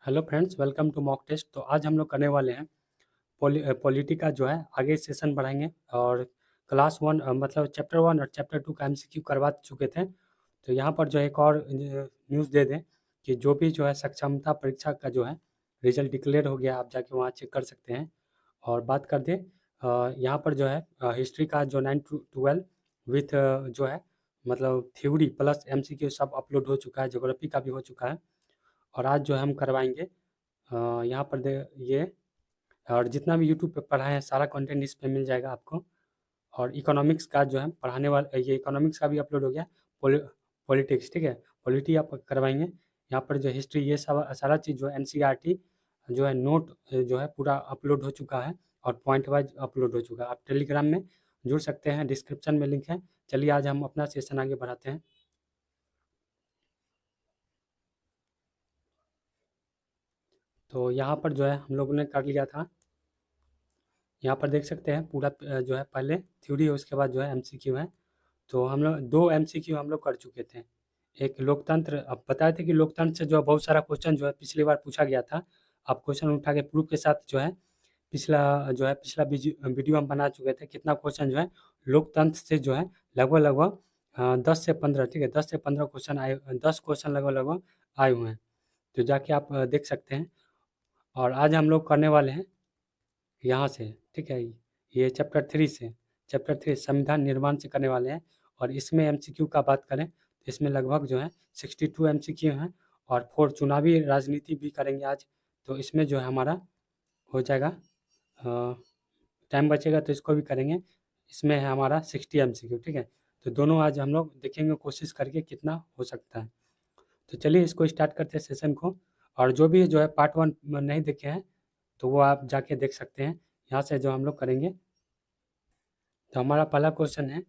Hello friends, welcome to mock test. तो आज हम लोग करने वाले हैं पॉलिटी का जो है आगे सेशन बढ़ाएंगे। और क्लास वन मतलब चैप्टर वन और चैप्टर टू का एमसीक्यू करवा चुके थे। तो यहाँ पर जो है एक और न्यूज़ दे दें कि जो भी जो है सक्षमता परीक्षा का जो है रिजल्ट डिक्लेयर हो गया, आप जाके वहाँ चेक कर सकते हैं। और बात कर दें यहाँ पर जो है हिस्ट्री का जो 9 to 12 विथ जो है मतलब थ्योरी प्लस एमसीक्यू सब अपलोड हो चुका है, ज्योग्राफी का भी हो चुका है। और आज जो है हम करवाएंगे यहाँ पर दे ये। और जितना भी यूट्यूब पे पढ़ाए हैं सारा कंटेंट इस पे मिल जाएगा आपको। और इकोनॉमिक्स का जो है पढ़ाने वाला ये इकोनॉमिक्स का भी अपलोड हो गया। पॉलि पॉलिटिक्स, ठीक है, पॉलिटी आप करवाएंगे। यहाँ पर जो हिस्ट्री ये सब सारा चीज़ जो है एनसीईआरटी जो है नोट जो है पूरा अपलोड हो चुका है। और पॉइंट वाइज अपलोड हो चुका है। आप टेलीग्राम में जुड़ सकते हैं, डिस्क्रिप्शन में लिंक है। चलिए आज हम अपना सेशन आगे बढ़ाते हैं। तो यहाँ पर जो है हम लोगों ने कर लिया था। यहाँ पर देख सकते हैं पूरा जो है पहले थ्योरी है, उसके बाद जो है एमसीक्यू है। तो हम लोग दो एमसीक्यू हम लोग कर चुके थे। एक लोकतंत्र, अब बताए थे कि लोकतंत्र से जो है बहुत सारा क्वेश्चन जो है पिछली बार पूछा गया था। अब क्वेश्चन उठा के प्रूफ के साथ जो है पिछला वीडियो हम बना चुके थे। कितना क्वेश्चन जो है लोकतंत्र से जो है लगभग लगभग 10 से 15, ठीक है, 10 से 15 क्वेश्चन आए, 10 क्वेश्चन लगभग लगभग आए हुए हैं। तो जाके आप देख सकते हैं। और आज हम लोग करने वाले हैं यहाँ से, ठीक है, ये चैप्टर 3 संविधान निर्माण से करने वाले हैं। और इसमें एमसीक्यू का बात करें तो इसमें लगभग जो है 62 एमसीक्यू हैं। और 4 चुनावी राजनीति भी करेंगे आज। तो इसमें जो है हमारा हो जाएगा, टाइम बचेगा तो इसको भी करेंगे। इसमें है हमारा 60 एमसीक्यू, ठीक है। तो दोनों आज हम लोग देखेंगे कोशिश करके कितना हो सकता है। तो चलिए इसको स्टार्ट करते हैं सेशन को। और जो भी जो है पार्ट वन नहीं देखे हैं तो वो आप जाके देख सकते हैं। यहाँ से जो हम लोग करेंगे तो हमारा पहला क्वेश्चन है।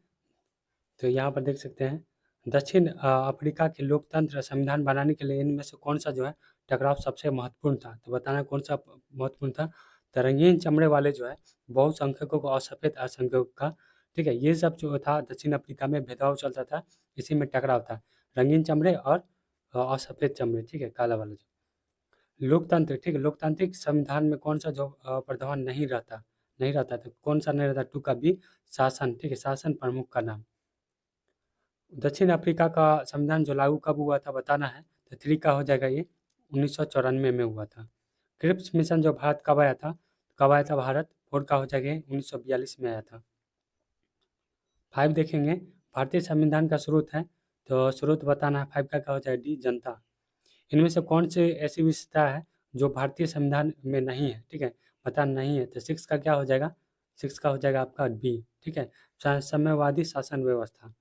तो यहाँ पर देख सकते हैं दक्षिण अफ्रीका के लोकतंत्र संविधान बनाने के लिए इनमें से कौन सा जो है टकराव सबसे महत्वपूर्ण था। तो बताना कौन सा महत्वपूर्ण था। तो रंगीन चमड़े वाले जो है बहुसंख्यकों को और सफ़ेद असंख्यकों का, ठीक है, ये सब जो था दक्षिण अफ्रीका में भेदभाव चलता था। इसी में टकराव था, रंगीन चमड़े और सफ़ेद चमड़े, ठीक है, काला वाला जो लोकतंत्र, ठीक है, लोकतांत्रिक संविधान में कौन सा जो प्रधान नहीं रहता तो कौन सा नहीं रहता। टू का बी शासन, ठीक है, शासन प्रमुख का नाम। दक्षिण अफ्रीका का संविधान जो लागू कब हुआ था बताना है। तो 3 का हो जाएगा ये 1994 में हुआ था। क्रिप्स मिशन जो भारत कब आया था भारत। 4 का हो जाएगा 1942 में आया था। 5 देखेंगे भारतीय संविधान का स्रोत है। तो स्रोत बताना है। 5 का क्या हो जाएगा डी जनता। इनमें से कौन से ऐसी विशेषता है जो भारतीय संविधान में नहीं है, ठीक है, पता नहीं है। तो 6 का क्या हो जाएगा, 6 का हो जाएगा आपका बी, ठीक है, साम्यवादी शासन व्यवस्था।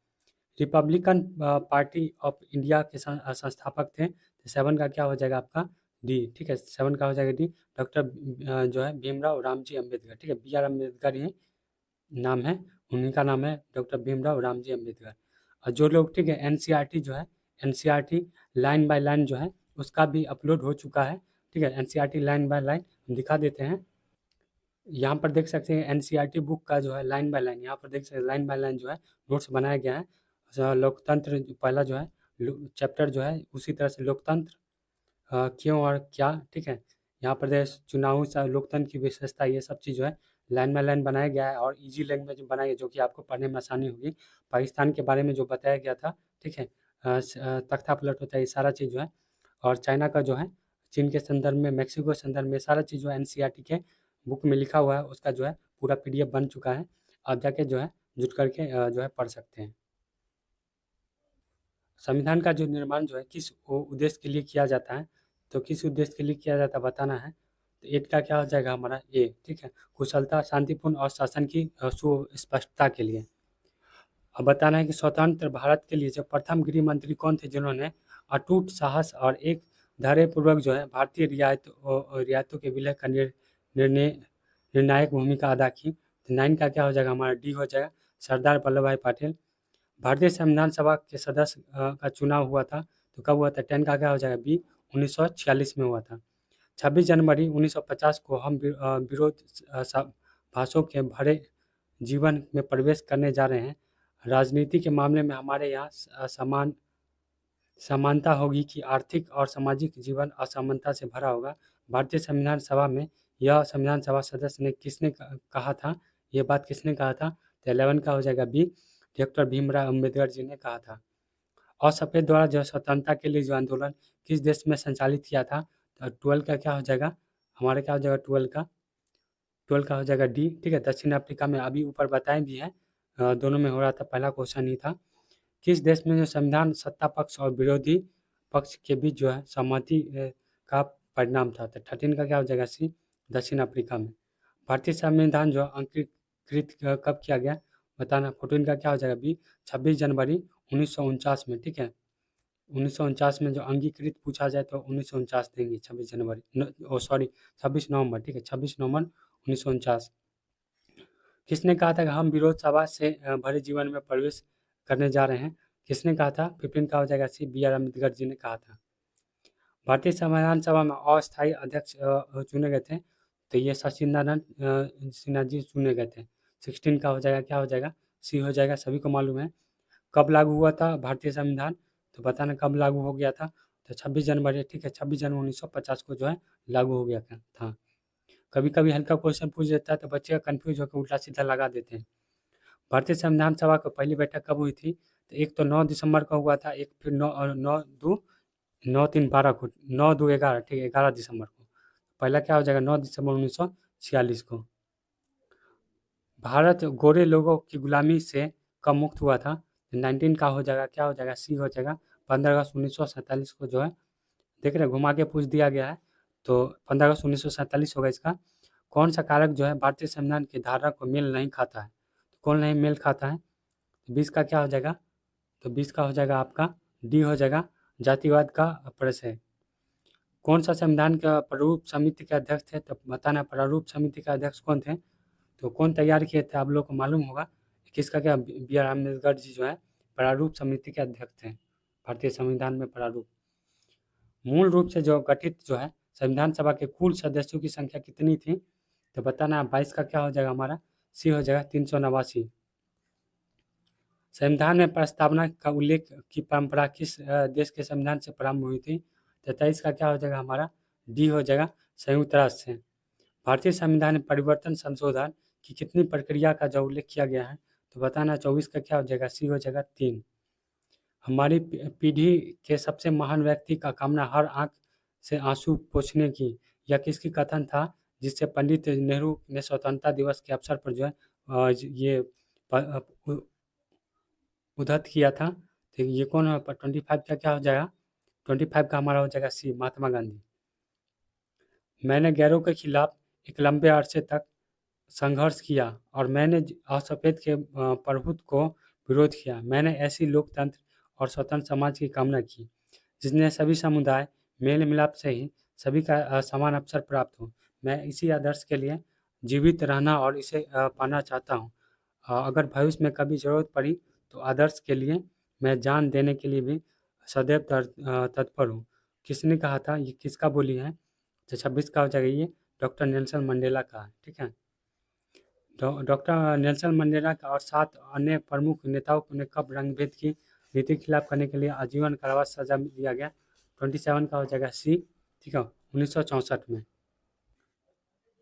रिपब्लिकन पार्टी ऑफ इंडिया के संस्थापक थे। तो 7 का क्या हो जाएगा आपका डी, ठीक है, 7 का हो जाएगा डी। डॉक्टर जो है भीमराव रामजी अम्बेडकर, ठीक है, बी आर अम्बेडकर ही नाम है, उन्हीं का नाम है डॉक्टर भीमराव रामजी अम्बेडकर। और जो लोग, ठीक है, एनसीईआरटी जो है एनसीईआरटी लाइन बाय लाइन जो है उसका भी अपलोड हो चुका है, ठीक है। एनसीईआरटी लाइन बाय लाइन दिखा देते हैं। यहाँ पर देख सकते हैं एनसीईआरटी बुक का जो है लाइन बाय लाइन, यहाँ पर देख सकते हैं लाइन बाय लाइन जो है नोट्स बनाया गया है। लोकतंत्र पहला जो है चैप्टर जो है उसी तरह से लोकतंत्र क्यों और क्या, ठीक है। यहाँ पर चुनाव लोकतंत्र की विशेषता ये सब चीज़ जो है लाइन बाय लाइन बनाया गया है। और इजी लैंग्वेज में बनाया गया जो कि आपको पढ़ने में आसानी होगी। पाकिस्तान के बारे में जो बताया गया था, ठीक है, तख्ता पलट होता है ये सारा चीज़ जो है। और चाइना का जो है चीन के संदर्भ में, मैक्सिको के संदर्भ में सारा चीज़ जो है एनसीईआरटी के बुक में लिखा हुआ है। उसका जो है पूरा पीडीएफ बन चुका है। आप जाके जो है जुट करके जो है पढ़ सकते हैं। संविधान का जो निर्माण जो है किस उद्देश्य के लिए किया जाता है। तो किस उद्देश्य के लिए किया जाता है बताना है। तो 8 का क्या हो जाएगा हमारा ए, ठीक है, कुशलता, शांतिपूर्ण और शासन की सुस्पष्टता के लिए। अब बताना है कि स्वतंत्र भारत के लिए जो प्रथम गृह मंत्री कौन थे जिन्होंने अटूट साहस और एक धैर्यपूर्वक जो है भारतीय रियायतों के विलय का निर्णय निर्णायक भूमिका अदा की। तो 9 का क्या हो जाएगा हमारा डी हो जाएगा सरदार वल्लभ भाई पटेल। भारतीय संविधान सभा के सदस्य का चुनाव हुआ था। तो कब हुआ था। 10 का क्या हो जाएगा बी 1946 में हुआ था। 26 जनवरी 1950 को हम विरोध भाषों के भरे जीवन में प्रवेश करने जा रहे हैं। राजनीति के मामले में हमारे यहाँ समान समानता होगी कि आर्थिक और सामाजिक जीवन असमानता से भरा होगा। भारतीय संविधान सभा में यह संविधान सभा सदस्य ने किसने कहा था, ये बात किसने कहा था? तो 11 का हो जाएगा बी, डॉक्टर भीमराव अम्बेडकर जी ने कहा था। और सफेद द्वारा जो स्वतंत्रता के लिए जो आंदोलन किस देश में संचालित किया था? तो 12 का क्या हो जाएगा? हमारा क्या हो जाएगा 12 का हो जाएगा डी, ठीक है। दक्षिण अफ्रीका में अभी ऊपर बताए भी है, दोनों में हो रहा था, पहला क्वेश्चन ही था। किस देश में जो संविधान सत्ता पक्ष और विरोधी पक्ष के बीच जो है सहमति का परिणाम था? तो 13 का क्या हो जाएगा सी, दक्षिण अफ्रीका में। भारतीय संविधान जो अंगीकृत कब किया गया बताना? 14 का क्या हो जाएगा बी, 26 जनवरी 1949 में, ठीक है। 1949 में जो अंगीकृत पूछा जाए तो 1949 देंगे, 26 जनवरी, ओ सॉरी 26 नवंबर, ठीक है, 26 नवंबर 1949। किसने कहा था कि हम विरोध सभा से भरे जीवन में प्रवेश करने जा रहे हैं? किसने कहा था? 15 का हो जाएगा सी, बी आर अम्बेडकर जी ने कहा था। भारतीय संविधान सभा में अस्थायी अध्यक्ष चुने गए थे, तो ये सचिदानंद सिन्हा जी चुने गए थे। 16 का हो जाएगा, क्या हो जाएगा? सी हो जाएगा, सभी को मालूम है। कब लागू हुआ था भारतीय संविधान? तो बताना कब लागू हो गया था? तो 26 जनवरी, ठीक है, 26 जनवरी 1950 को जो है लागू हो गया था। कभी कभी हल्का क्वेश्चन पूछ देता है तो बच्चे कंफ्यूज होकर उल्टा सीधा लगा देते हैं। भारतीय संविधान सभा की पहली बैठक कब हुई थी? तो एक तो 9 दिसंबर को हुआ था, एक फिर 9-3-12 को, 9-2-11, ठीक है, 11 दिसंबर को। पहला क्या हो जाएगा? 9 दिसंबर 1946 को। भारत गोरे लोगों की गुलामी से कब मुक्त हुआ था? 19 का हो जाएगा, क्या हो जाएगा? सी हो जाएगा, 15 अगस्त 1947 को जो है, देख रहे हैं, घुमा के पूछ दिया गया है, तो 15 अगस्त 1947 होगा इसका। कौन सा कारक जो है भारतीय संविधान की धारा को मेल नहीं खाता है? तो कौन नहीं मेल खाता है? 20 का क्या हो जाएगा? तो 20 का हो जाएगा आपका डी हो जाएगा, जातिवाद का प्रश्न। कौन सा संविधान का प्रारूप समिति के अध्यक्ष थे? तो बताना प्रारूप समिति के अध्यक्ष कौन थे? तो कौन तैयार किए थे? आप लोग को मालूम होगा। किसका क्या? बी आर अम्बेडकर जी जो है प्रारूप समिति के अध्यक्ष थे भारतीय संविधान में। प्रारूप मूल रूप से जो गठित जो है संविधान सभा के कुल सदस्यों की संख्या कितनी थी? तो बताना 22 का क्या हो जाएगा हमारा? सी हो जाएगा, 389। संविधान में प्रस्तावना का उल्लेख की परंपरा किस देश के संविधान से प्रारंभ हुई थी? 23 का क्या हो जाएगा हमारा? डी हो जाएगा, संयुक्त राष्ट्र से। भारतीय संविधान में परिवर्तन संशोधन की कितनी प्रक्रिया का जो उल्लेख किया गया है? तो बताना 24 का क्या हो जाएगा? सी हो जाएगा, 3। हमारी पीढ़ी के सबसे महान व्यक्ति का कामना हर आंख से आंसू पोंछने की, यह किसकी कथन था जिससे पंडित नेहरू ने स्वतंत्रता दिवस के अवसर पर जो है ये उद्धत किया था? तो ये कौन है? 25 का क्या हो जाएगा? 25 का हमारा हो जाएगा सी, महात्मा गांधी। मैंने गैरों के खिलाफ एक लंबे अरसे तक संघर्ष किया और मैंने असफेद के प्रभुत्व को विरोध किया। मैंने ऐसी लोकतंत्र और स्वतंत्र समाज की कामना की जिसने सभी समुदाय मेल मिलाप से ही सभी का समान अवसर प्राप्त हो। मैं इसी आदर्श के लिए जीवित रहना और इसे पाना चाहता हूँ। अगर भविष्य में कभी ज़रूरत पड़ी तो आदर्श के लिए मैं जान देने के लिए भी सदैव तत्पर हूँ। किसने कहा था? ये किसका बोली है? तो 26 का हो जाएगा ये, डॉक्टर नेल्सन मंडेला का है, ठीक है। डॉक्टर नेल्सन मंडेला का और 7 अन्य प्रमुख नेताओं ने कब रंगभेद की नीति के खिलाफ करने के लिए आजीवन कारावास सजा दिया गया? 27 का हो जाएगा सी, ठीक है, 1964 में।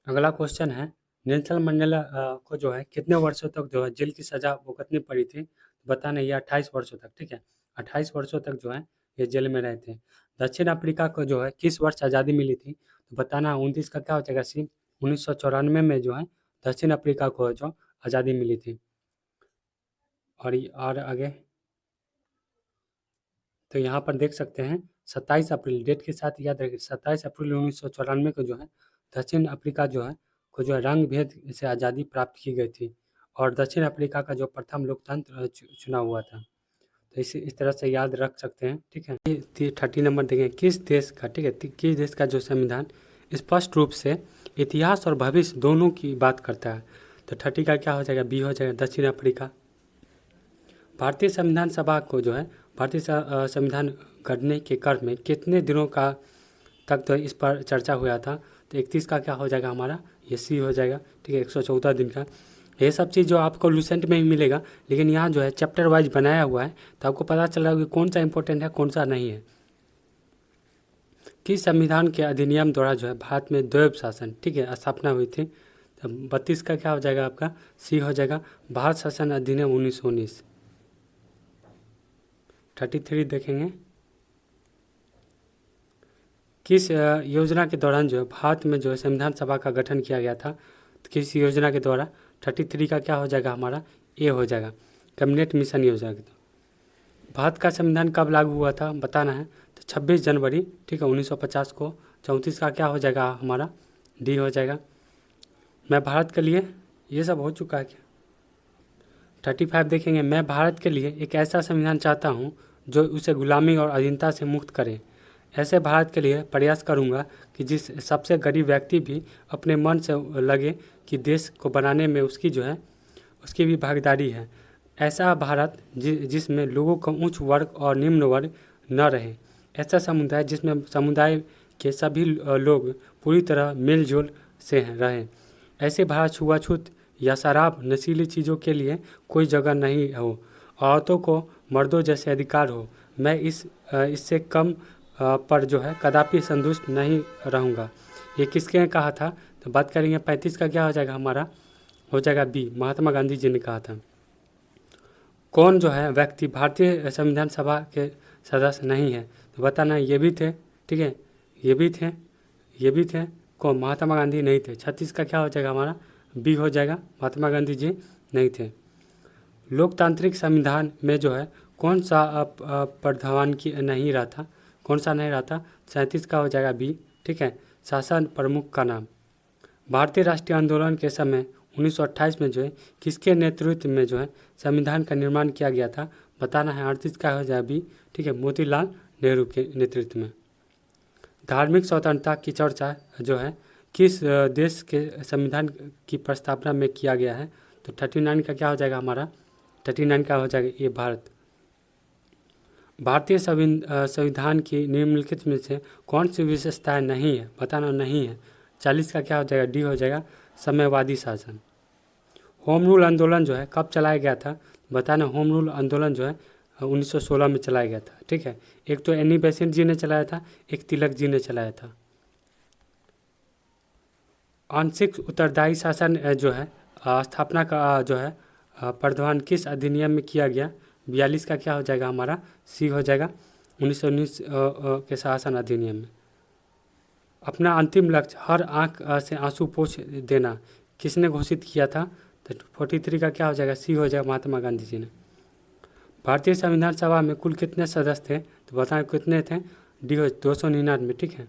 अगला क्वेश्चन है, नेल्सन मंडेला को जो है कितने वर्षों तक जो है जेल की सजा भुगतनी पड़ी थी? बताना, ये 28 वर्षों तक, ठीक है, 28 वर्षों तक जो है ये जेल में रहे थे। दक्षिण अफ्रीका को जो है किस वर्ष आज़ादी मिली थी? तो बताना 29 का क्या हो जाएगा सी, 1994 में जो है दक्षिण अफ्रीका को जो आज़ादी मिली थी। और आगे तो यहाँ पर देख सकते हैं 27 अप्रैल डेट के साथ याद रखिए, 27 अप्रैल 1994 को जो है दक्षिण अफ्रीका जो है को जो है रंग भेद से आज़ादी प्राप्त की गई थी और दक्षिण अफ्रीका का जो प्रथम लोकतंत्र चुना हुआ था। तो इस तरह से याद रख सकते हैं, ठीक है। 30 नंबर देखें, किस देश का, ठीक है, किस देश का जो संविधान स्पष्ट रूप से इतिहास और भविष्य दोनों की बात करता है? तो 30 का क्या हो जाएगा? बी हो जाएगा, दक्षिण अफ्रीका। भारतीय संविधान सभा को जो है भारतीय संविधान गढ़ने के क्रम में कितने दिनों का तक तो इस पर चर्चा हुआ था? तो 31 का क्या हो जाएगा हमारा? ये सी हो जाएगा, ठीक है, 114 दिन का। ये सब चीज़ जो आपको लूसेंट में ही मिलेगा, लेकिन यहाँ जो है चैप्टर वाइज बनाया हुआ है, तो आपको पता चल रहा है कि कौन सा इंपॉर्टेंट है कौन सा नहीं है। किस संविधान के अधिनियम द्वारा जो है भारत में द्वैध शासन, ठीक है, स्थापना हुई थी। तो 32 का क्या हो जाएगा आपका, सी हो जाएगा, भारत शासन अधिनियम 1919। 33 देखेंगे, किस योजना के दौरान जो है भारत में जो है संविधान सभा का गठन किया गया था, तो किस योजना के द्वारा। 33 का क्या हो जाएगा हमारा, ए हो जाएगा, कैबिनेट मिशन योजना के। भारत का संविधान कब लागू हुआ था बताना है, तो 26 जनवरी, ठीक है, 1950 को। 34 का क्या हो जाएगा हमारा, डी हो जाएगा, मैं भारत के लिए, ये सब हो चुका है क्या। 35 देखेंगे, मैं भारत के लिए एक ऐसा संविधान चाहता हूँ जो उसे गुलामी और अधीनता से मुक्त करे। ऐसे भारत के लिए प्रयास करूँगा कि जिस सबसे गरीब व्यक्ति भी अपने मन से लगे कि देश को बनाने में उसकी जो है उसकी भी भागीदारी है। ऐसा भारत जिसमें लोगों का उच्च वर्ग और निम्न वर्ग न रहे। ऐसा समुदाय जिसमें समुदाय के सभी लोग पूरी तरह मेलजोल से रहें। ऐसे भारत छुआछूत या शराब नशीली चीज़ों के लिए कोई जगह नहीं हो। औरतों को मर्दों जैसे अधिकार हो। मैं इससे कम पर जो है कदापि संतुष्ट नहीं रहूँगा। ये किसके कहा था, तो बात करेंगे 35 का क्या हो जाएगा हमारा, हो जाएगा बी, महात्मा गांधी जी ने कहा था। कौन जो है व्यक्ति भारतीय संविधान सभा के सदस्य नहीं है, तो बताना ये भी थे, ठीक है, ये भी थे कौन, महात्मा गांधी नहीं थे। 36 का क्या हो जाएगा हमारा, बी हो जाएगा, महात्मा गांधी जी नहीं थे। लोकतांत्रिक संविधान में जो है कौन सा प्रावधान की नहीं रहा था, कौन सा नहीं रहा था, 37 का हो जाएगा बी, ठीक है, शासन प्रमुख का नाम। भारतीय राष्ट्रीय आंदोलन के समय 1928 में जो है किसके नेतृत्व में जो है संविधान का निर्माण किया गया था, बताना है। 38 का हो जाए बी, ठीक है, मोतीलाल नेहरू के नेतृत्व में। धार्मिक स्वतंत्रता की चर्चा जो है किस देश के संविधान की प्रस्तावना में किया गया है, तो 39 का क्या हो जाएगा हमारा, 39 का हो जाएगा ये भारत। भारतीय संविधान की निम्नलिखित में से कौन सी विशेषताएं नहीं है, बताना नहीं है। 40 का क्या हो जाएगा, डी हो जाएगा, साम्यवादी शासन। होम रूल आंदोलन जो है कब चलाया गया था, बताना। होम रूल आंदोलन जो है 1916 में चलाया गया था, ठीक है। एक तो एनी बेसेंट जी ने चलाया था, एक तिलक जी ने चलाया था। आंशिक उत्तरदायी शासन जो है स्थापना का जो है प्रावधान किस अधिनियम में किया गया, 42 का क्या हो जाएगा हमारा, सी हो जाएगा, 1919 के शासन अधिनियम में। अपना अंतिम लक्ष्य हर आंख से आंसू पोंछ देना किसने घोषित किया था, तो 43 का क्या हो जाएगा, सी हो जाएगा, महात्मा गांधी जी ने। भारतीय संविधान सभा में कुल कितने सदस्य थे, तो बताएं कितने थे, डी हो 299, ठीक है।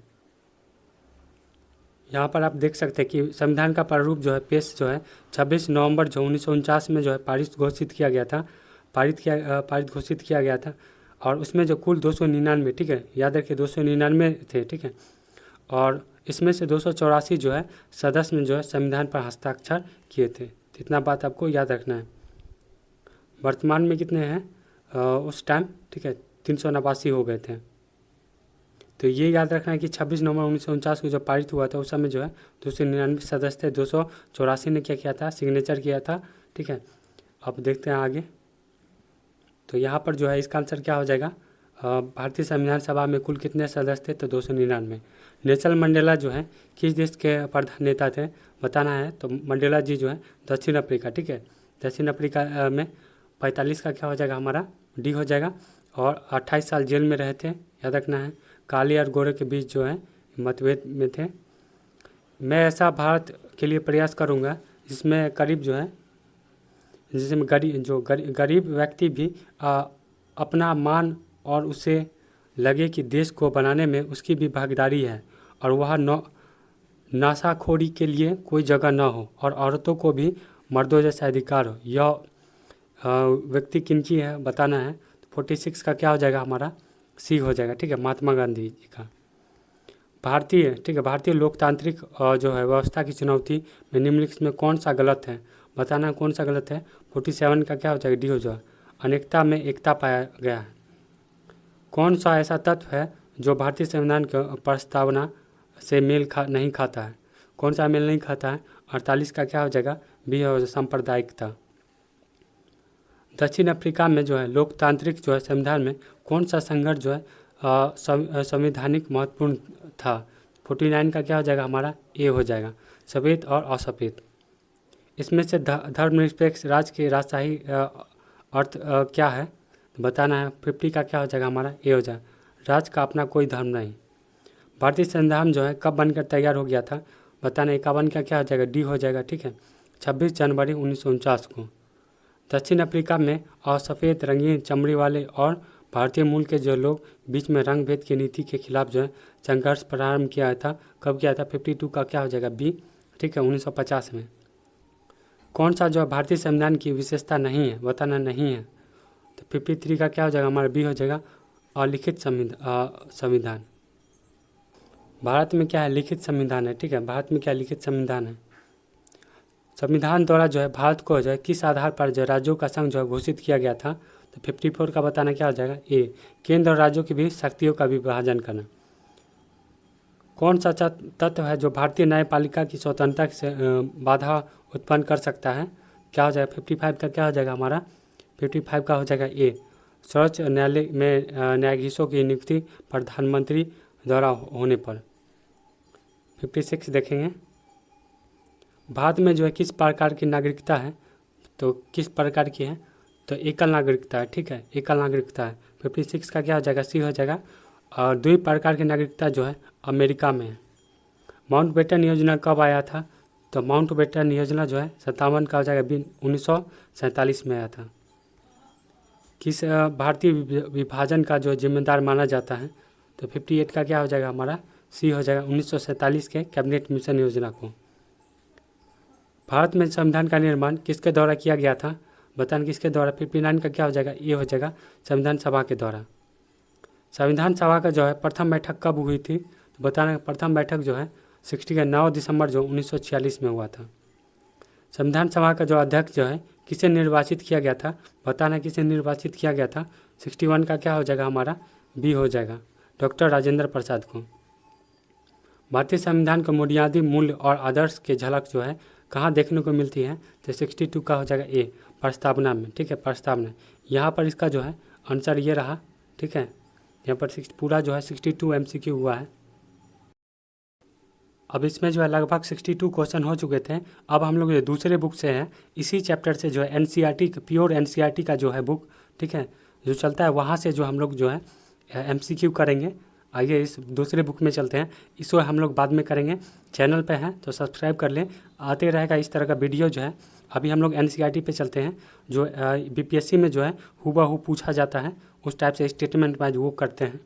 यहाँ पर आप देख सकते हैं कि संविधान का प्रारूप जो है पेश जो है 26 नवंबर जो 1949 में जो है पारित घोषित किया गया था, पारित घोषित किया गया था। और उसमें जो कुल 299, ठीक है, याद रखिए 299 थे, ठीक है। और इसमें से 284 जो है सदस्य ने जो है संविधान पर हस्ताक्षर किए थे। इतना बात आपको याद रखना है। वर्तमान में कितने हैं उस टाइम, ठीक है, 389 हो गए थे। तो ये याद रखना है कि 26 नवंबर 1949 को जब पारित हुआ था उस समय जो है 299 सदस्य थे, 284 ने क्या किया था, सिग्नेचर किया था, ठीक है। अब देखते हैं आगे। तो यहाँ पर जो है इसका आंसर क्या हो जाएगा, भारतीय संविधान सभा में कुल कितने सदस्य थे, तो 299। नेल्सन मंडेला जो है किस देश के प्रधान नेता थे, बताना है। तो मंडेला जी जो है दक्षिण अफ्रीका, ठीक है, दक्षिण अफ्रीका में। 45 का क्या हो जाएगा हमारा, डी हो जाएगा। और 28 साल जेल में रहे थे, याद रखना है। काले और गोरे के बीच जो है मतभेद में थे। मैं ऐसा भारत के लिए प्रयास करूँगा जिसमें करीब जो है जिसमें गरीब व्यक्ति भी अपना मान और उसे लगे कि देश को बनाने में उसकी भी भागीदारी है, और वह नशाखोरी के लिए कोई जगह न हो, और औरतों को भी मर्दों जैसा अधिकार हो। यह व्यक्ति किनकी है, बताना है। तो 46 का क्या हो जाएगा हमारा, सी हो जाएगा, ठीक है, महात्मा गांधी जी का। भारतीय, ठीक है, भारतीय लोकतांत्रिक जो है व्यवस्था की चुनौती में निम्नलिखित में कौन सा गलत है, बताना कौन सा गलत है। 47 का क्या हो जाएगा, डी हो जाएगा, अनेकता में एकता पाया गया है। कौन सा ऐसा तत्व है जो भारतीय संविधान की प्रस्तावना से नहीं खाता है, कौन सा मेल नहीं खाता है। 48 का क्या हो जाएगा, बी हो सांप्रदायिकता। दक्षिण अफ्रीका में जो है लोकतांत्रिक जो है संविधान में कौन सा संघर्ष जो है संवैधानिक महत्वपूर्ण था? 49 का क्या हो जाएगा हमारा? ए हो जाएगा, सफेद और असफेद। इसमें से धर्मनिरपेक्ष राज्य के राजशाही अर्थ क्या है बताना है। 50 का क्या हो जाएगा हमारा? ए हो जाएगा, राज्य का अपना कोई धर्म नहीं। भारतीय संविधान जो है कब बनकर तैयार हो गया था बताना। 51 का क्या हो जाएगा? डी हो जाएगा, ठीक है, 26 जनवरी 1949 को। दक्षिण अफ्रीका में असफेद रंगीन चमड़ी वाले और भारतीय मूल के जो लोग बीच में रंग भेद की नीति के खिलाफ जो है संघर्ष प्रारंभ किया था। कब किया था? 52 का क्या हो जाएगा? बी, ठीक है, 1950 में। कौन सा जो है भारतीय संविधान की विशेषता नहीं है बताना, नहीं है। तो 53 का क्या हो जाएगा हमारा? बी हो जाएगा, अलिखित संविधान। भारत में क्या है? लिखित संविधान है, ठीक है, भारत में क्या लिखित संविधान है। संविधान द्वारा जो है भारत को जो है किस आधार पर जो राज्यों का संघ जो है घोषित किया गया था? तो 54 का बताना क्या हो जाएगा? ए, केंद्र और राज्यों के बीच शक्तियों का विभाजन करना। कौन सा तत्व है जो भारतीय न्यायपालिका की स्वतंत्रता से बाधा उत्पन्न कर सकता है? क्या हो जाएगा? 55 का क्या हो जाएगा हमारा? 55 का हो जाएगा ए, सर्वोच्च न्यायालय में न्यायाधीशों की नियुक्ति प्रधानमंत्री द्वारा होने पर। 56 देखेंगे, भारत में जो है किस प्रकार की नागरिकता है? तो किस प्रकार की है? तो एकल नागरिकता है, ठीक है, एकल नागरिकता है। 56 का क्या हो जाएगा? सी हो जाएगा। और द्वि प्रकार की नागरिकता जो है अमेरिका में है। माउंटबेटन योजना कब आया था? तो माउंटबेटन योजना जो है 57 का हो जाएगा, 1947 में आया था। किस भारतीय विभाजन का जो जिम्मेदार माना जाता है? तो 58 का क्या हो जाएगा हमारा? सी हो जाएगा, 1947 के कैबिनेट मिशन योजना को। भारत में संविधान का निर्माण किसके द्वारा किया गया था बताना, किसके द्वारा? 59 का क्या हो जाएगा? ये हो जाएगा, संविधान सभा के द्वारा। संविधान सभा का जो है प्रथम बैठक कब हुई थी? तो बताना, प्रथम बैठक जो है 9 दिसंबर जो 1946 में हुआ था। संविधान सभा का जो अध्यक्ष जो है किसे निर्वाचित किया गया था बताना, किसे निर्वाचित किया गया था? 61 का क्या हो जाएगा हमारा? बी हो जाएगा, डॉक्टर राजेंद्र प्रसाद को। भारतीय संविधान के बुनियादी मूल्य और आदर्श के झलक जो है कहाँ देखने को मिलती है? तो 62 का हो जाएगा ए, प्रस्तावना में, ठीक है, प्रस्तावना। यहाँ पर इसका जो है आंसर ये रहा, ठीक है, यहाँ पर पूरा जो है 62 MCQ हुआ है। अब इसमें जो है लगभग 62 क्वेश्चन हो चुके थे। अब हम लोग दूसरे बुक से हैं, इसी चैप्टर से जो है NCERT प्योर NCERT का जो है बुक, ठीक है, जो चलता है वहाँ से जो हम लोग जो है MCQ करेंगे। आइए इस दूसरे बुक में चलते हैं, इसको हम लोग बाद में करेंगे। चैनल पे हैं तो सब्सक्राइब कर लें, आते रहेगा इस तरह का वीडियो जो है। अभी हम लोग NCERT पे चलते हैं, जो BPSC में जो है हूबहू पूछा जाता है, उस टाइप से स्टेटमेंट वाइज वो करते हैं।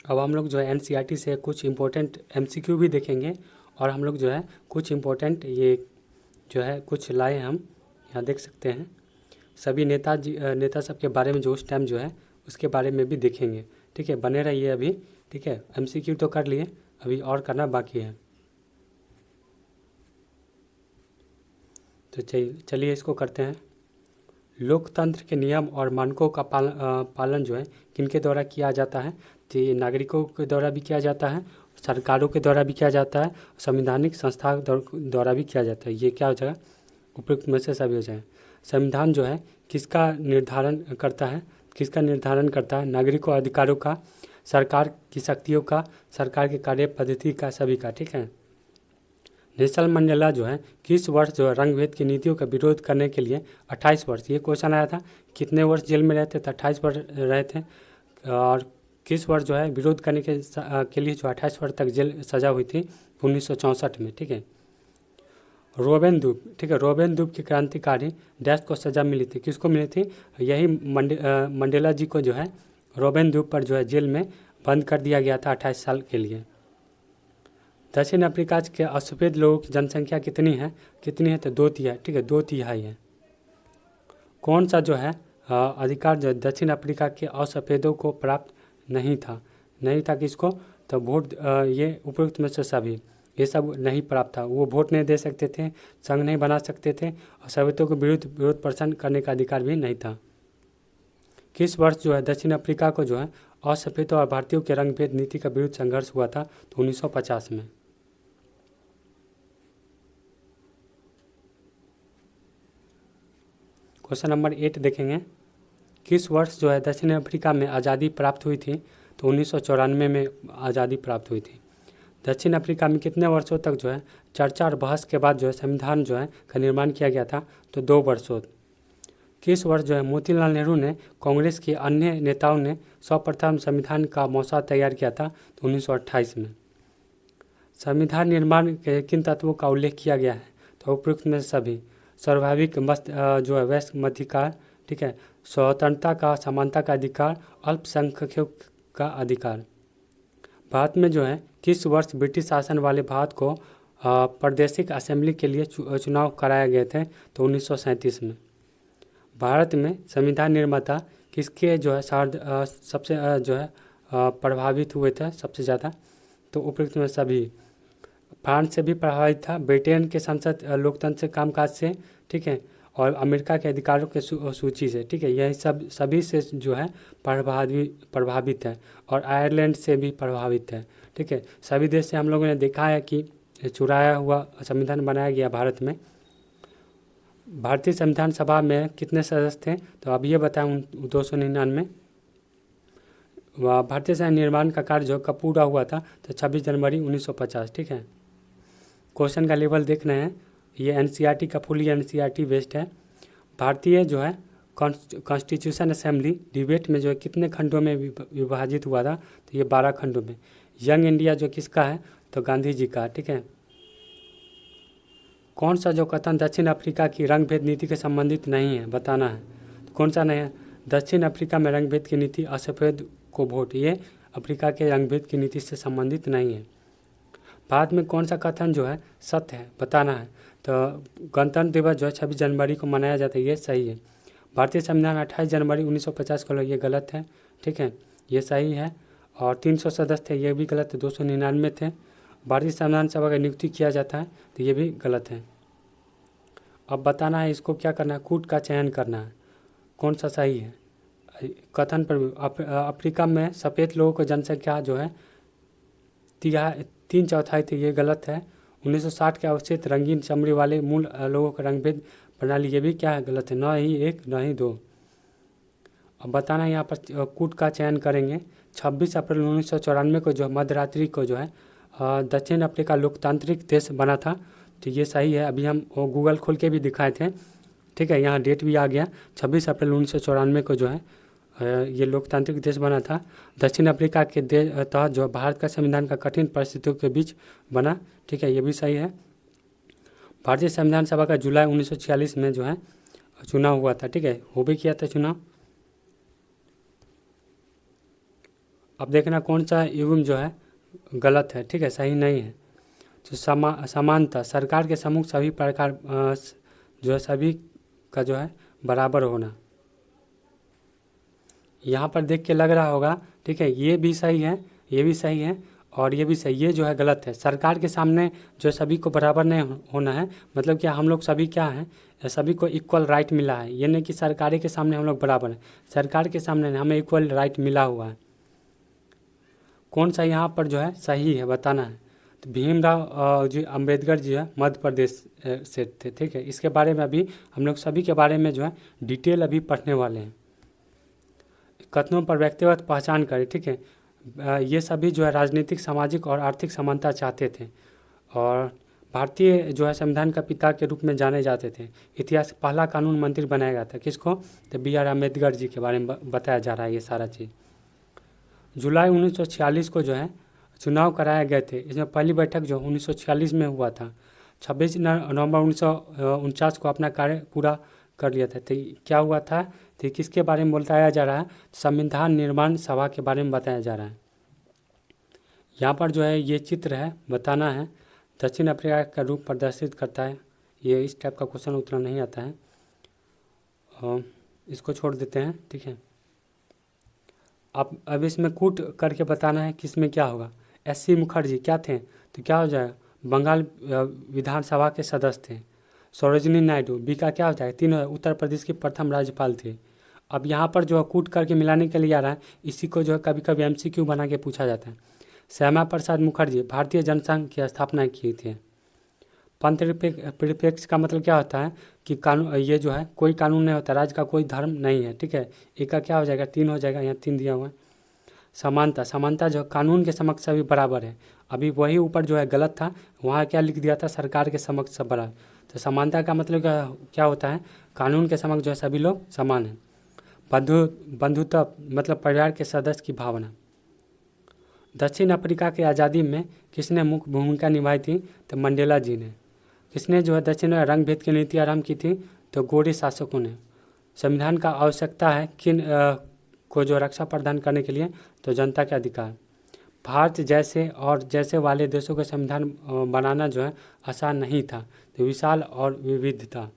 अब हम लोग जो है NCERT से कुछ इम्पोर्टेंट MCQ भी देखेंगे, और हम लोग जो है कुछ इम्पोर्टेंट ये जो है कुछ लाए हम यहाँ देख सकते हैं। सभी नेता सब के बारे में जो उस टाइम जो है उसके बारे में भी देखेंगे, ठीक है, बने रहिए अभी, ठीक है। MCQ तो कर लिए, अभी और करना बाकी है। तो चलिए इसको करते हैं। लोकतंत्र के नियम और मानकों का पालन जो है किनके द्वारा किया जाता है? तो ये नागरिकों के द्वारा भी किया जाता है, सरकारों के द्वारा भी किया जाता है, संवैधानिक संस्था द्वारा भी किया जाता है। ये क्या हो जाएगा? उपयुक्त में से सभी हो जाए। संविधान जो है किसका निर्धारण करता है? किसका निर्धारण करता है? नागरिकों अधिकारों का, सरकार की शक्तियों का, सरकार की कार्य पद्धति का, सभी का, ठीक है। नेल्सन मंडेला जो है किस वर्ष जो है रंग भेद की नीतियों का विरोध करने के लिए 28 वर्ष, ये क्वेश्चन आया था, कितने वर्ष जेल में रहते थे? 28 वर्ष रहे थे। और किस वर्ष जो है विरोध करने के लिए जो 28 वर्ष तक जेल सजा हुई थी? 1964 में, ठीक है। रोबेन द्वीप, ठीक है, रोबेन द्वीप की क्रांतिकारी डैश को सजा मिली थी, किसको मिली थी? यही मंडेला जी को जो है रोबेन द्वीप पर जो है जेल में बंद कर दिया गया था 28 साल के लिए। दक्षिण अफ्रीका के असफेद लोगों की जनसंख्या कितनी है? तो 2/3, ठीक है, 2/3 है। कौन सा जो है अधिकार जो दक्षिण अफ्रीका के असफेदों को प्राप्त नहीं था किसको? तो वोट, ये उपयुक्त में से सभी, ये सब नहीं प्राप्त था। वो वोट नहीं दे सकते थे, संघ नहीं बना सकते थे, और सभ्यता को विरोध प्रदर्शन करने का अधिकार भी नहीं था। किस वर्ष जो है दक्षिण अफ्रीका को जो है असफेदों और भारतीयों के रंग भेद नीति का विरुद्ध संघर्ष हुआ था? तो 1950 में। क्वेश्चन नंबर 8 देखेंगे, किस वर्ष जो है दक्षिण अफ्रीका में आज़ादी प्राप्त हुई थी? तो 1994 में आज़ादी प्राप्त हुई थी। दक्षिण अफ्रीका में कितने वर्षों तक जो है चर्चा और बहस के बाद जो है संविधान जो है का निर्माण किया गया था? तो 2 वर्षों। किस वर्ष जो है मोतीलाल नेहरू ने कांग्रेस के अन्य नेताओं ने सर्वप्रथम संविधान का मसौदा तैयार किया था? तो 1928 में। संविधान निर्माण के किन तत्वों का उल्लेख किया गया है? तो उपयुक्त में सभी। स्वाभाविक जो है वैश्य मध्याधिकार, ठीक है, स्वतंत्रता का समानता का अधिकार, अल्पसंख्यकों का अधिकार। भारत में जो है किस वर्ष ब्रिटिश शासन वाले भारत को प्रादेशिक असेंबली के लिए चुनाव कराए गए थे? तो 1937 में। भारत में संविधान निर्माता किसके जो है सबसे जो है प्रभावित हुए थे सबसे ज़्यादा? तो उपयुक्त में सभी। फ्रांस से भी प्रभावित था, ब्रिटेन के संसद लोकतंत्र से कामकाज से, ठीक है, और अमेरिका के अधिकारों के सूची से, ठीक है, यही सब सभी से जो है प्रभावित है, और आयरलैंड से भी प्रभावित है, ठीक है। सभी देश से हम लोगों ने देखा है कि चुराया हुआ संविधान बनाया गया भारत में। भारतीय संविधान सभा में कितने सदस्य थे? तो अब ये बताएं 299। भारतीय संविधान निर्माण का कार्य जो कब पूरा हुआ था? तो 26 जनवरी 1950, ठीक है। क्वेश्चन का लेवल देख रहे हैं, ये एनसीईआरटी का फुली एनसीईआरटी बेस्ड है। भारतीय जो है कॉन्स्टिट्यूशन असेंबली डिबेट में जो है कितने खंडों में विभाजित हुआ था? तो ये 12 खंडों में। यंग इंडिया जो किसका है? तो गांधी जी का, ठीक है। कौन सा जो कथन दक्षिण अफ्रीका की रंग भेद नीति के संबंधित नहीं है? बताना है। तो कौन सा नहीं है? दक्षिण अफ्रीका में रंग भेद की नीति, असफेद को वोट, ये अफ्रीका के रंग भेद की नीति से संबंधित नहीं है। भारत में कौन सा कथन जो है सत्य है? बताना है। तो गणतंत्र दिवस जो है 26 जनवरी को मनाया जाता है, ये सही है। भारतीय संविधान 28 जनवरी 1950 को, ये गलत है, ठीक है, ये सही है। और 300 सदस्य थे, ये भी गलत है, 299 थे। भारतीय संविधान सभा का नियुक्ति किया जाता है, तो ये भी गलत है। अब बताना है, इसको क्या करना है? कूट का चयन करना है, कौन सा सही है। कथन पर अफ्रीका में सफ़ेद लोगों की जनसंख्या जो है 3/4 थी, ये गलत है। 1960 के अवशेष रंगीन चमड़ी वाले मूल लोगों का रंगभेद प्रणाली, ये भी क्या है? गलत है। न ही 1 न ही 2। अब बताना है, यहाँ पर कूट का चयन करेंगे। 26 अप्रैल 1994 को जो मध्यरात्रि को जो है दक्षिण अफ्रीका लोकतांत्रिक देश बना था, तो ये सही है। अभी हम गूगल खोल के भी दिखाए थे, ठीक है, यहाँ डेट भी आ गया। 26 अप्रैल 1994 को जो है ये लोकतांत्रिक देश बना था। दक्षिण अफ्रीका के तहत जो भारत का संविधान का कठिन परिस्थितियों के बीच बना, ठीक है, ये भी सही है। भारतीय संविधान सभा का जुलाई 1946 में जो है चुनाव हुआ था, ठीक है, हो भी किया था चुनाव। अब देखना कौन सा युग्म जो है गलत है, ठीक है, सही नहीं है। तो समानता, सरकार के सम्मुख सभी प्रकार जो है सभी का जो है बराबर होना, यहाँ पर देख के लग रहा होगा, ठीक है, ये भी सही है, ये भी सही है, और ये भी सही, ये जो है गलत है। सरकार के सामने जो सभी को बराबर नहीं होना है, मतलब क्या हम लोग सभी क्या हैं, सभी को इक्वल राइट मिला है, ये नहीं कि सरकारी के सामने हम लोग बराबर हैं, सरकार के सामने हमें इक्वल राइट मिला हुआ है। कौन सा यहाँ पर जो है सही है? बताना है। तो भीमराव जी अम्बेडकर जी है मध्य प्रदेश से थे, ठीक है। इसके बारे में अभी हम लोग सभी के बारे में जो है डिटेल अभी पढ़ने वाले हैं। कथनों पर व्यक्तिगत पहचान करें, ठीक है, ये सभी जो है राजनीतिक, सामाजिक और आर्थिक समानता चाहते थे, और भारतीय जो है संविधान का पिता के रूप में जाने जाते थे। इतिहास पहला कानून मंत्री बनाया गया था, किसको? तो BR अम्बेडकर जी के बारे में बताया जा रहा है ये सारा चीज़। जुलाई 1946 को जो है चुनाव कराए गए थे, इसमें पहली बैठक जो 1946 में हुआ था। 26 नवंबर 1949 को अपना कार्य पूरा कर लिया था। तो क्या हुआ था? तो किसके बारे में बताया जा रहा है? संविधान निर्माण सभा के बारे में बताया जा रहा है। यहाँ पर जो है ये चित्र है, बताना है दक्षिण अफ्रीका का रूप प्रदर्शित करता है। ये इस टाइप का क्वेश्चन उतना नहीं आता है, इसको छोड़ देते हैं, ठीक है। अब इसमें कूट करके बताना है किसमें क्या होगा। SC मुखर्जी क्या थे? तो क्या हो जाएगा? बंगाल विधानसभा के सदस्य थे। सरोजिनी नायडू बी का क्या हो जाएगा? 3 उत्तर प्रदेश की प्रथम राज्यपाल थे। अब यहाँ पर जो है कूट करके मिलाने के लिए आ रहा है, इसी को जो है कभी कभी MCQ बना के पूछा जाता है। श्यामा प्रसाद मुखर्जी भारतीय जनसंघ की स्थापना की थी। पंथनिरपेक्ष का मतलब क्या होता है कि कानून, ये जो है कोई कानून नहीं होता, राज्य का कोई धर्म नहीं है, ठीक है। एक का क्या हो जाएगा, 3 हो जाएगा, यहाँ 3 दिया हुआ है। समानता, समानता जो कानून के समक्ष सभी बराबर है। अभी वही ऊपर जो है गलत था, वहाँ क्या लिख दिया था, सरकार के समक्ष सब बराबर। तो समानता का मतलब क्या होता है, कानून के समक्ष जो है सभी लोग समान हैं। बंधुत्व मतलब परिवार के सदस्य की भावना। दक्षिण अफ्रीका की आज़ादी में किसने मुख्य भूमिका निभाई थी, तो मंडेला जी ने। किसने जो है दक्षिण में रंग भेद की नीति आरंभ की थी, तो गोरे शासकों ने। संविधान का आवश्यकता है किन को जो रक्षा प्रदान करने के लिए, तो जनता के अधिकार। भारत जैसे वाले देशों के संविधान बनाना जो है आसान नहीं था, तो विशाल और विविध था।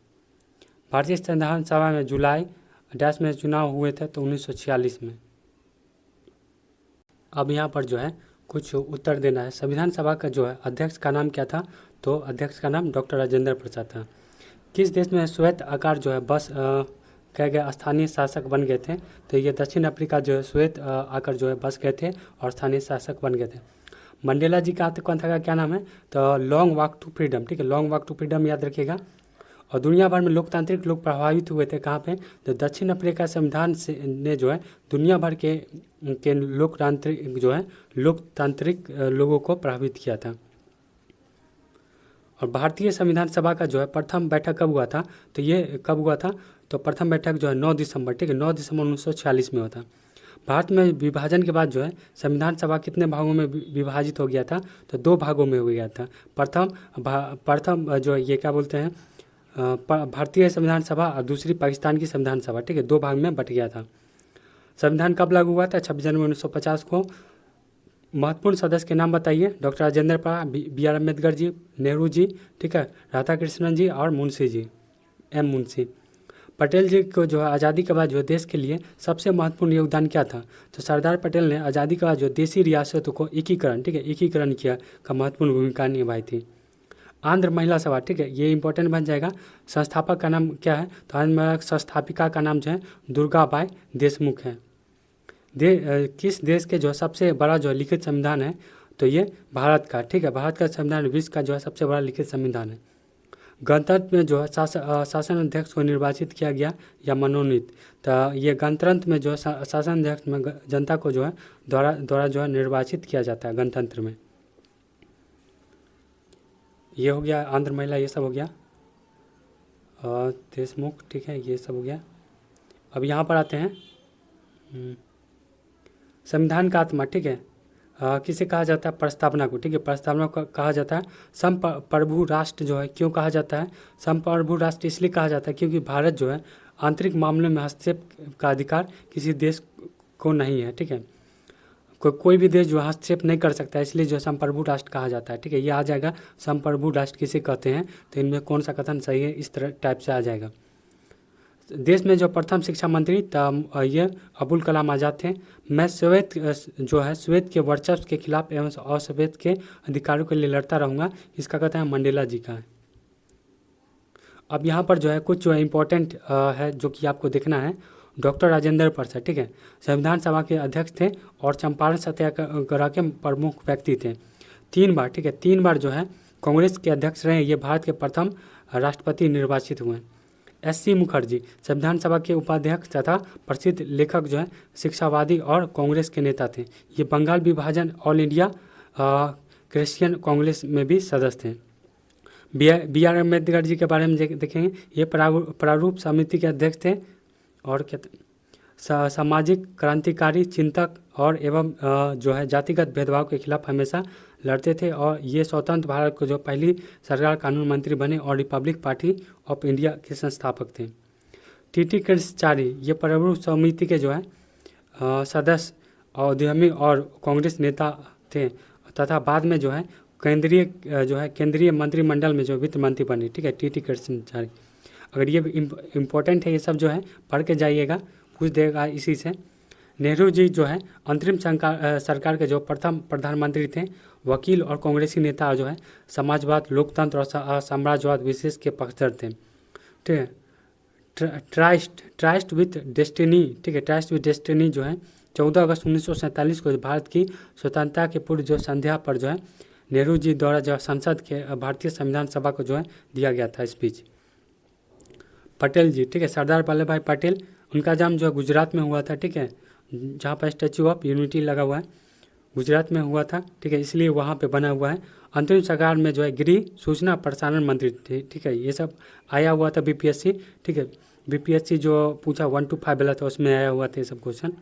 भारतीय संविधान सभा में जुलाई 10 में चुनाव हुए थे, तो 1946 में। अब यहाँ पर जो है कुछ उत्तर देना है। संविधान सभा का जो है अध्यक्ष का नाम क्या था, तो अध्यक्ष का नाम डॉक्टर राजेंद्र प्रसाद था। किस देश में श्वेत आकार जो है बस कह गए स्थानीय शासक बन गए थे, तो ये दक्षिण अफ्रीका जो है श्वेत आकर जो है बस गए थे और स्थानीय शासक बन गए थे। मंडेला जी का आत्मकथा का क्या नाम है, तो लॉन्ग वॉक टू फ्रीडम, ठीक है, लॉन्ग वॉक टू फ्रीडम याद रखिएगा। और दुनिया भर में लोकतांत्रिक लोग प्रभावित हुए थे कहाँ पे, तो दक्षिण अफ्रीका संविधान से ने जो है दुनिया भर के लोकतांत्रिक लोगों को प्रभावित किया था। और भारतीय संविधान सभा का जो है प्रथम बैठक कब हुआ था, तो ये कब हुआ था, तो प्रथम बैठक जो है 9 दिसंबर, ठीक है, 9 दिसंबर 1946 में हुआ था। भारत में विभाजन के बाद जो है संविधान सभा कितने भागों में विभाजित हो गया था, तो 2 भागों में हो गया था। प्रथम जो ये क्या बोलते हैं, भारतीय संविधान सभा और दूसरी पाकिस्तान की संविधान सभा, ठीक है, 2 भाग में बट गया था। संविधान कब लागू हुआ था, 26 जनवरी 1950 को। महत्वपूर्ण सदस्य के नाम बताइए, doctor Rajendra Prasad, B R Ambedkar ji, Nehru ji, ठीक है, राधा कृष्णन जी और मुंशी जी, एम मुंशी। पटेल जी को जो है आज़ादी के बाद जो देश के लिए सबसे महत्वपूर्ण योगदान क्या था, तो सरदार पटेल ने आज़ादी के बाद जो देशी रियासतों को एकीकरण, ठीक है, एकीकरण किया का महत्वपूर्ण भूमिका निभाई थी। आंध्र महिला सभा, ठीक है, ये इंपॉर्टेंट बन जाएगा। संस्थापक का नाम क्या है, तो आंध्र महिला संस्थापिका का नाम जो है दुर्गाबाई देशमुख है। किस देश के जो सबसे बड़ा जो लिखित संविधान है, तो ये भारत का, ठीक है, भारत का संविधान विश्व का जो है सबसे बड़ा लिखित संविधान है। गणतंत्र में जो है शासन अध्यक्ष को निर्वाचित किया गया या मनोनीत, तो ये गणतंत्र में जो है शासन अध्यक्ष में जनता को जो है द्वारा जो है निर्वाचित किया जाता है गणतंत्र में। ये हो गया आंध्र महिला, ये सब हो गया, देशमुख, ठीक है, ये सब हो गया। अब यहाँ पर आते हैं संविधान का आत्मा, ठीक है, किसे कहा जाता है, प्रस्तावना को, ठीक है, प्रस्तावना को कहा जाता है संप्रभु राष्ट्र जो है। क्यों कहा जाता है संप्रभु राष्ट्र, इसलिए कहा जाता है क्योंकि भारत जो है आंतरिक मामलों में हस्तक्षेप का अधिकार किसी देश को नहीं है, ठीक है, कोई भी देश जो हस्तक्षेप नहीं कर सकता है, इसलिए जो संप्रभु राष्ट्र कहा जाता है, ठीक है। ये आ जाएगा संप्रभु राष्ट्र किसे कहते हैं, तो इनमें कौन सा कथन सही है, इस तरह टाइप से आ जाएगा। देश में जो प्रथम शिक्षा मंत्री ये अबुल कलाम आज़ाद थे। मैं श्वेत के वर्चस्व के खिलाफ एवं अश्वेत के अधिकारों के लिए लड़ता रहूँगा, इसका कहता है मंडेला जी का है। अब यहाँ पर जो है कुछ जो है इम्पोर्टेंट है जो कि आपको देखना है। डॉक्टर राजेंद्र प्रसाद, ठीक है, संविधान सभा के अध्यक्ष थे और चंपारण सत्याग्रह के प्रमुख व्यक्ति थे 3 बार, ठीक है, 3 बार जो है कांग्रेस के अध्यक्ष रहे। ये भारत के प्रथम राष्ट्रपति निर्वाचित हुए। एस.सी. मुखर्जी संविधान सभा के उपाध्यक्ष तथा प्रसिद्ध लेखक जो है शिक्षावादी और कांग्रेस के नेता थे। ये बंगाल विभाजन ऑल इंडिया क्रिश्चियन कांग्रेस में भी सदस्य थे। बी आर अम्बेडकर जी के बारे में देखेंगे, ये प्रारूप समिति के अध्यक्ष थे और क्या सामाजिक क्रांतिकारी चिंतक और एवं जो है जातिगत भेदभाव के खिलाफ हमेशा लड़ते थे और ये स्वतंत्र भारत को जो पहली सरकार कानून मंत्री बने और रिपब्लिक पार्टी ऑफ इंडिया के संस्थापक थे। टी कृष्णचारी ये प्रारूप समिति के जो है सदस्य उद्यमी और कांग्रेस नेता थे तथा बाद में जो है केंद्रीय मंत्रिमंडल में जो वित्त मंत्री बने, ठीक है, टी कृष्णचारी। अगर ये इम्पोर्टेंट है, ये सब जो है पढ़ के जाइएगा, पूछ देगा इसी से। नेहरू जी जो है अंतरिम सरकार के जो प्रथम प्रधानमंत्री थे, वकील और कांग्रेसी नेता जो है समाजवाद, लोकतंत्र और साम्राज्यवाद विशेष के पक्षधर थे, ठीक है। ट्रस्ट विथ डेस्टिनी, ठीक है, ट्रस्ट विथ डेस्टिनी जो है 14 अगस्त 1947 को भारत की स्वतंत्रता के पूर्व जो संध्या पर जो है नेहरू जी द्वारा जो है संसद के भारतीय संविधान सभा को जो है दिया गया था स्पीच। पटेल जी, ठीक है, सरदार वल्लभ भाई पटेल, उनका जन्म जो है गुजरात में हुआ था, ठीक है, जहाँ पर स्टैचू ऑफ यूनिटी लगा हुआ है गुजरात में हुआ था, ठीक है, इसलिए वहाँ पे बना हुआ है। अंतरिम सरकार में जो है गृह सूचना प्रसारण मंत्री थे, ठीक है, ये सब आया हुआ था बीपीएससी, ठीक है, बीपीएससी जो पूछा 1 to 5 वाला था उसमें आया हुआ था ये सब क्वेश्चन।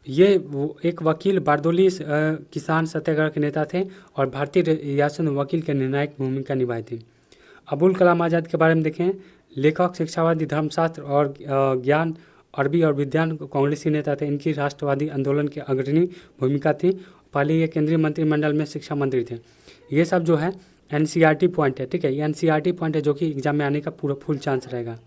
ये वो एक वकील बारदोली किसान सत्याग्रह के नेता थे और भारतीय रियासत में वकील के निर्णायक भूमिका निभाई थी। अबुल कलाम आज़ाद के बारे में देखें, लेखक, शिक्षावादी, धर्मशास्त्र और ज्ञान, अरबी और विज्ञान कांग्रेसी नेता थे। इनकी राष्ट्रवादी आंदोलन की अग्रणी भूमिका थी। पहले ये केंद्रीय मंत्रिमंडल में शिक्षा मंत्री थे। ये सब जो है एनसीईआरटी पॉइंट है, ठीक है, ये एनसीईआरटी पॉइंट है जो कि एग्जाम में आने का पूरा फुल चांस रहेगा।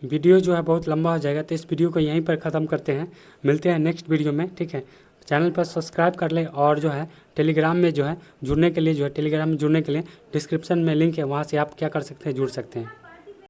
वीडियो जो है बहुत लंबा हो जाएगा, तो इस वीडियो को यहीं पर ख़त्म करते हैं। मिलते हैं नेक्स्ट वीडियो में, ठीक है। चैनल पर सब्सक्राइब कर ले और जो है टेलीग्राम में जो है जुड़ने के लिए डिस्क्रिप्शन में लिंक है, वहाँ से आप क्या कर सकते हैं, जुड़ सकते हैं।